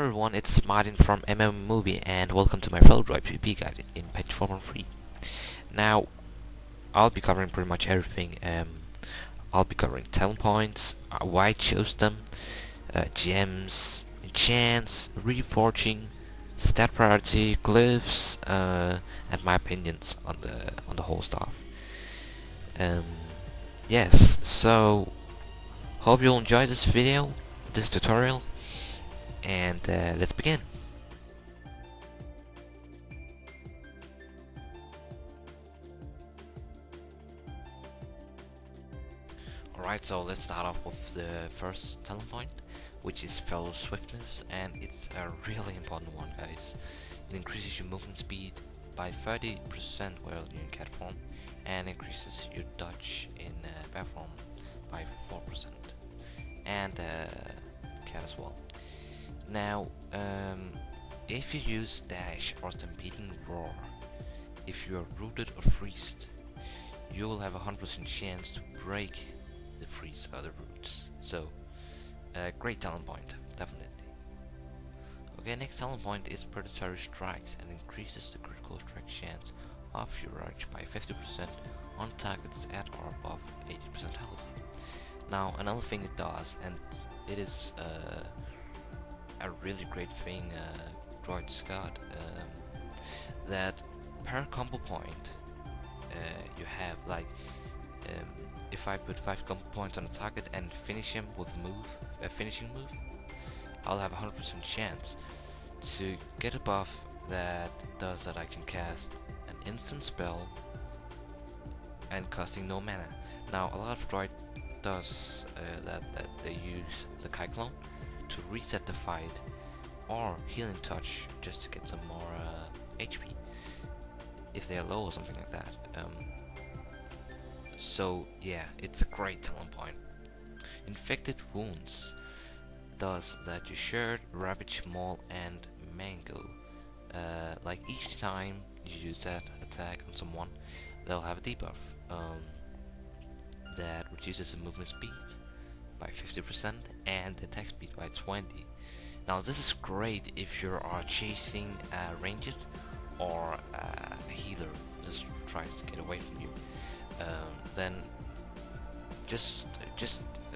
everyone, it's Martin from Movie, and welcome to my Feral Druid PvP guide in patch 4.3. Now, I'll be covering pretty much everything. I'll be covering talent points, why I chose them, gems, enchants, reforging, stat priority, glyphs, and my opinions on the whole stuff. Yes, so hope you'll enjoy this video, this tutorial, and let's begin. Alright, so let's start off with the first talent point, which is Feral Swiftness, and it's a really important one, guys. It increases your movement speed by 30% while you're in cat form, and increases your dodge in bear form by 4%, and cat as well. Now, if you use dash or stampeding roar, if you are rooted or freezed, you will have a 100% chance to break the freeze or the roots. So, great talent point, definitely. Okay, next talent point is Predatory Strikes, and increases the critical strike chance of your arch by 50% on targets at or above 80% health. Now, another thing it does, and it is a really great thing droids got, that per combo point you have, like, if I put 5 combo points on a target and finish him with a finishing move, I'll have a 100% chance to get a buff that does that I can cast an instant spell and costing no mana. Now, a lot of droid does that they use the Cyclone to reset the fight, or Healing Touch just to get some more HP if they are low or something like that. So yeah, it's a great talent point. Infected Wounds does that you shared, ravage, maul, and mangle. Like each time you use that attack on someone, they'll have a debuff that reduces the movement speed by 50% and the attack speed by 20. Now this is great if you are chasing a ranged or a healer just tries to get away from you. Then just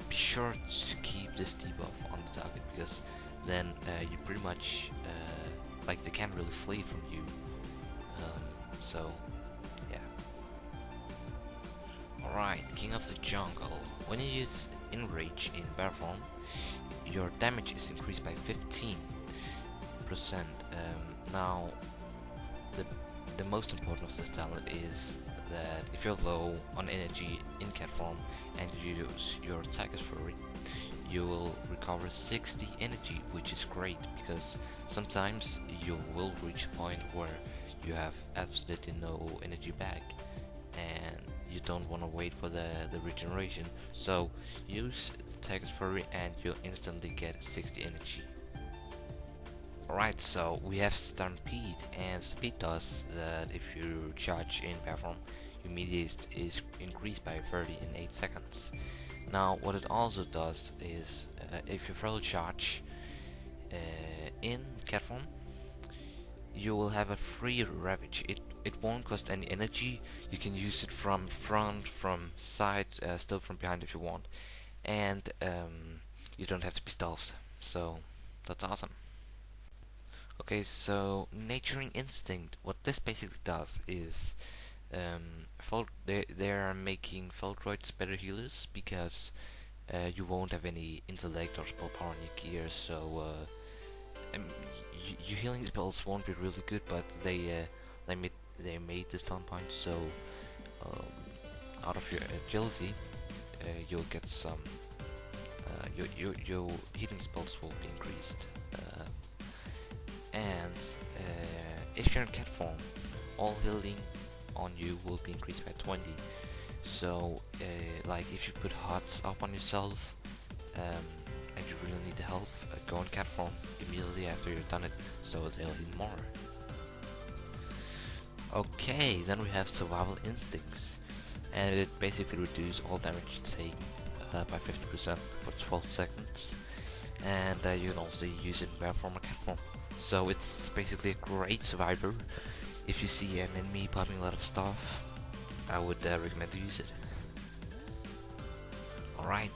be sure to keep this debuff on the target, because then you pretty much like they can't really flee from you. So yeah. Alright, King of the Jungle. When you use Enrage in bear form, your damage is increased by 15%. Now, the most important of this talent is that if you're low on energy in cat form and you use your attack as Fury, you will recover 60 energy, which is great, because sometimes you will reach a point where you have absolutely no energy back and you don't want to wait for the regeneration. So use Tiger's Fury and you'll instantly get 60 energy. Alright, so we have Stampede, and Stampede does that if you charge in bear form, your immediate is increased by 30 in 8 seconds. Now what it also does is if you throw a charge in cat form, you will have a free ravage. It won't cost any energy. You can use it from front, from side, still from behind if you want, and you don't have to be stealthed. So that's awesome. Okay, so Nurturing Instinct. What this basically does is they are making Feral Droids better healers, because you won't have any intellect or spell power in your gear, so your healing spells won't be really good, but they made this talent point, so out of your agility you'll get some your healing spells will be increased, and if you're in cat form, all healing on you will be increased by 20. So like if you put HUDs up on yourself and you really need the health, go in cat form immediately after you've done it, so they'll heal more. Okay, then we have Survival Instincts, and it basically reduces all damage taken by 50% for 12 seconds. and you can also use it in bear form or cat form. So it's basically a great survivor. If you see an enemy popping a lot of stuff, I would recommend to use it. Alright,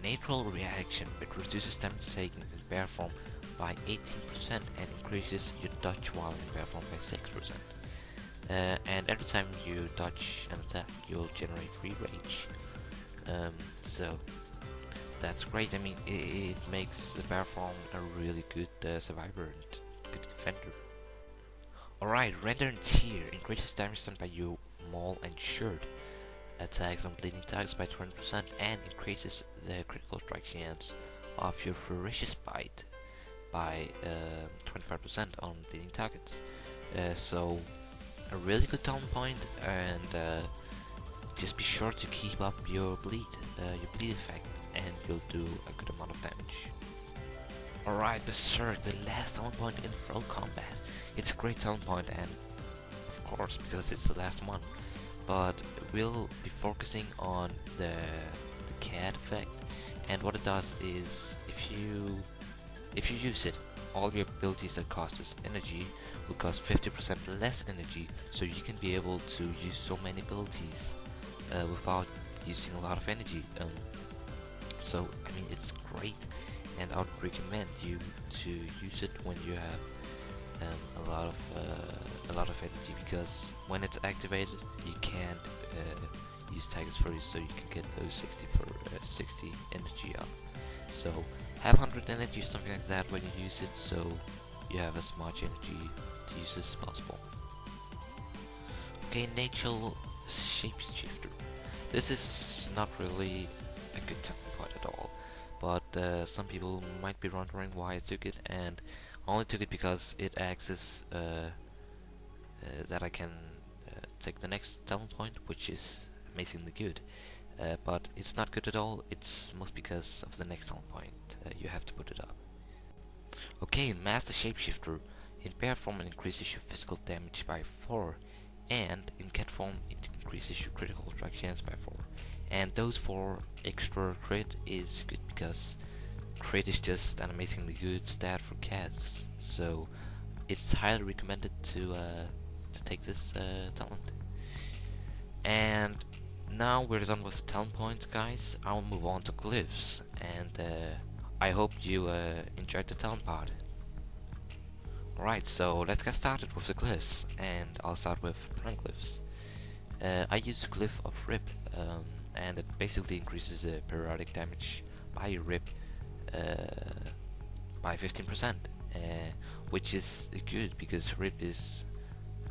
natural reaction, which reduces damage taken in bear form by 18% and increases your dodge while in bear form by 6%. And every time you dodge an attack, you'll generate re-rage. So that's great. I mean, it makes the bear form a really good survivor and good defender. Alright, Render and Tear increases damage done by your maul and shirt attacks on bleeding targets by 20% and increases the critical strike chance of your ferocious bite by 25% on bleeding targets. So a really good talent point, and just be sure to keep up your bleed effect, and you'll do a good amount of damage. Alright, Berserk, the last talent point in Feral Combat. It's a great talent point, and of course, because it's the last one. But we'll be focusing on the cat effect, and what it does is if you use it, all your abilities that cost us energy will cost 50% less energy, so you can be able to use so many abilities without using a lot of energy. So I mean, it's great, and I would recommend you to use it when you have a lot of energy, because when it's activated, you can't use Tiger's Fury, so you can get those 60 energy up. So have 100 energy or something like that when you use it, so you have as much energy to use as possible. Okay, Natural Shapeshifter. This is not really a good talent point at all, but some people might be wondering why I took it, and I only took it because it acts as that I can take the next talent point, which is amazingly good. But it's not good at all. It's most because of the next talent point. You have to put it up. Okay, Master Shapeshifter. In bear form, it increases your physical damage by 4, and in cat form, it increases your critical strike chance by 4. And those 4 extra crit is good because crit is just an amazingly good stat for cats. So it's highly recommended to take this talent. And now we're done with the talent points, guys. I'll move on to Glyphs, and I hope you enjoyed the talent part. Alright, so let's get started with the Glyphs, and I'll start with Prank Glyphs. I use Glyph of Rip, and it basically increases the periodic damage by your Rip by 15%, which is good because Rip is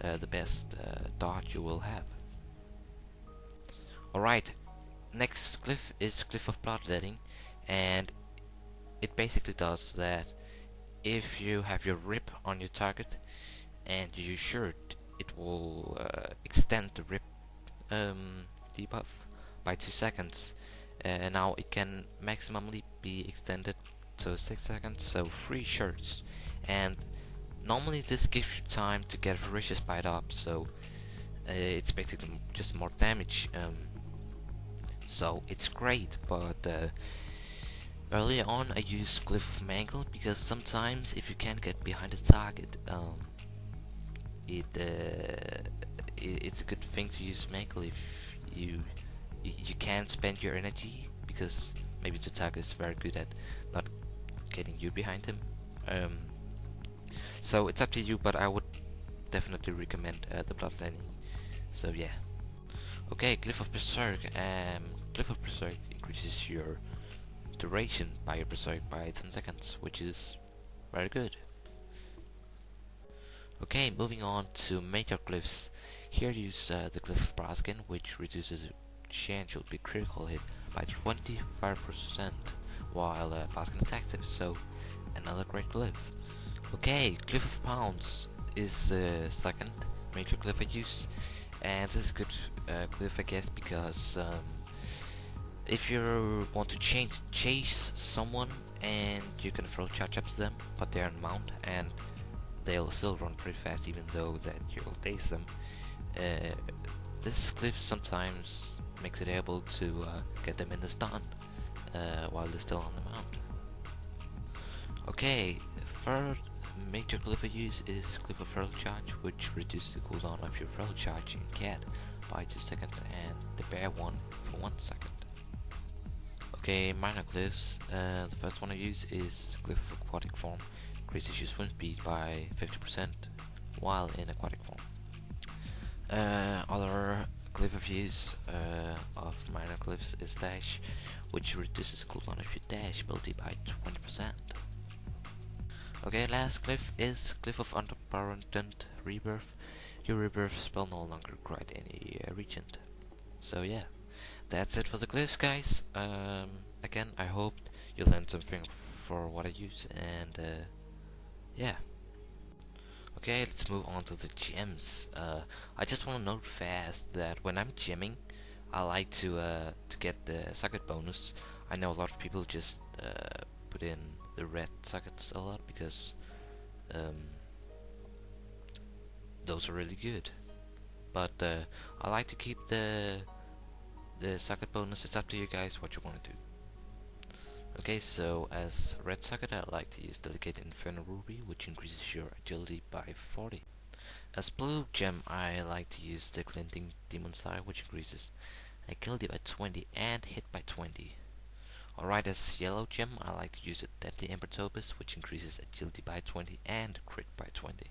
the best dodge you will have. Alright, next glyph is Glyph of Bloodletting, and it basically does that if you have your Rip on your target and you use shirt, it will extend the Rip debuff by 2 seconds. Now it can maximally be extended to 6 seconds, so 3 shirts, and normally this gives you time to get Ferocious Bite up, so it's basically just more damage. So it's great, but early on I use Glyph of Mangle because sometimes if you can't get behind the target, it's a good thing to use Mangle if you can't spend your energy, because maybe the target is very good at not getting you behind him. So it's up to you, but I would definitely recommend the Bloodletting. So yeah. Okay, Glyph of Berserk. Glyph of Berserk increases your duration by your Berserk by 10 seconds, which is very good. Okay, moving on to Major Glyphs. Here use the Glyph of Braskin, which reduces the chance you'll be critical hit by 25% while Braskin is active, so another great glyph. Okay, Glyph of Pounds is the second major glyph I use, and this is a good glyph, I guess, because if you want to chase someone and you can throw charge up to them, but they're on mount and they'll still run pretty fast even though that you'll daze them, this glyph sometimes makes it able to get them in the stun while they're still on the mount. Okay, third major glyph I use is Glyph of Feral Charge, which reduces the cooldown of your Feral Charge in cat by 2 seconds and the bear one for 1 second. Okay, minor glyphs. The first one I use is Glyph of Aquatic Form, increases your swim speed by 50% while in aquatic form. Other glyph of use of minor glyphs is Dash, which reduces the cooldown of your dash ability by 20%. Okay, last glyph is Glyph of Unabundant Rebirth. Your rebirth spell no longer requires any regent. So yeah, that's it for the glyphs, guys. Again, I hope you learned something for what I use, and yeah. Okay, let's move on to the gems. I just want to note fast that when I'm gemming, I like to get the socket bonus. I know a lot of people just put in the red sockets a lot because those are really good. But I like to keep the socket bonus. It's up to you guys what you want to do. Okay, so as red socket I like to use Delicate Inferno Ruby, which increases your agility by 40. As blue gem I like to use the Glinting Demon Sire, which increases agility by 20 and hit by 20. Alright, as yellow gem I like to use the Deadly Ember Topaz, which increases agility by 20 and crit by 20.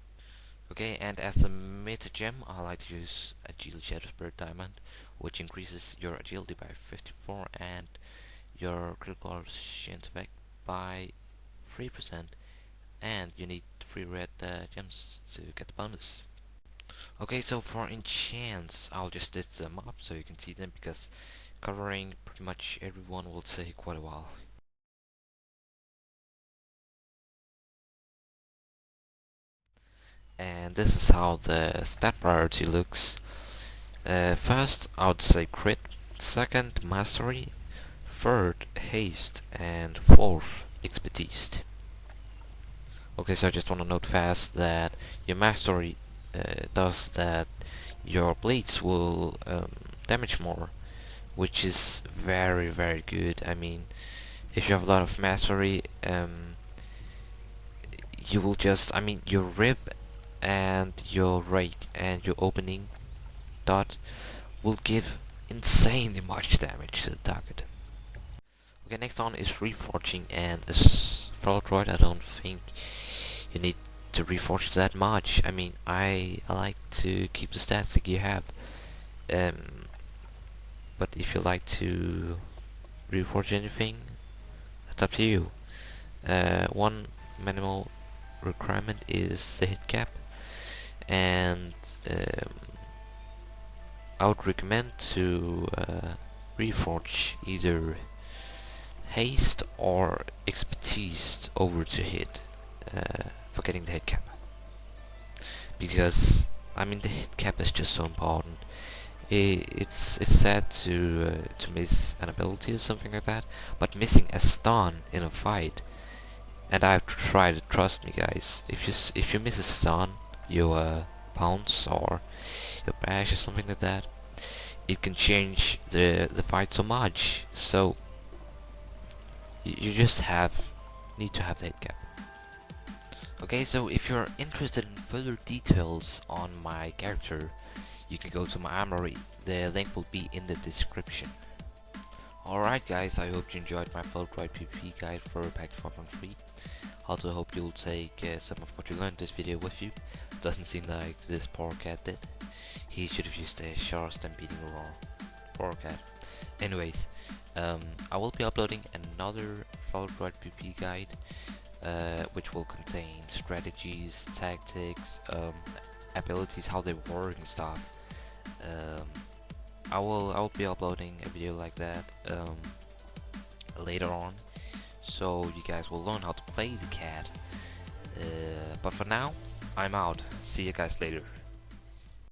Okay, and as the meta gem I like to use Agile Shadow Spirit Diamond, which increases your agility by 54 and your critical chance effect by 3%, and you need 3 red gems to get the bonus. Okay, so for enchants, I'll just list them up so you can see them, because covering pretty much everyone will take quite a while. And this is how the stat priority looks. First, I would say crit, second, mastery, third, haste, and fourth, expertise. Okay, so I just want to note fast that your mastery does that your blades will damage more, which is very, very good. I mean, if you have a lot of mastery, you will just, I mean, your rib and your rake and your opening dot will give insanely much damage to the target. Okay, next on is reforging, and as Feral Druid, I don't think you need to reforge that much. I mean, I like to keep the stats that you have, but if you like to reforge anything, that's up to you. One minimal requirement is the hit cap, and I would recommend to reforge either haste or expertise over to hit for getting the hit cap, because I mean the hit cap is just so important. It's sad to miss an ability or something like that, but missing a stun in a fight, and I've tried it, trust me guys, if you miss a stun, you pounce or your bash or something like that, it can change the fight so much. So you just need to have the hit cap. Okay, so if you're interested in further details on my character, you can go to my armory. The link will be in the description. Alright guys, I hope you enjoyed my Feral Druid PvP guide for Pack 4.3. Also hope you'll take some of what you learned in this video with you. Doesn't seem like this poor cat did. He should have used a shower stampeding roar. Poor cat. Anyways, I will be uploading another Feral Druid PvP guide, which will contain strategies, tactics, abilities, how they work and stuff. I will be uploading a video like that later on, so you guys will learn how to play the cat. But for now, I'm out. See you guys later.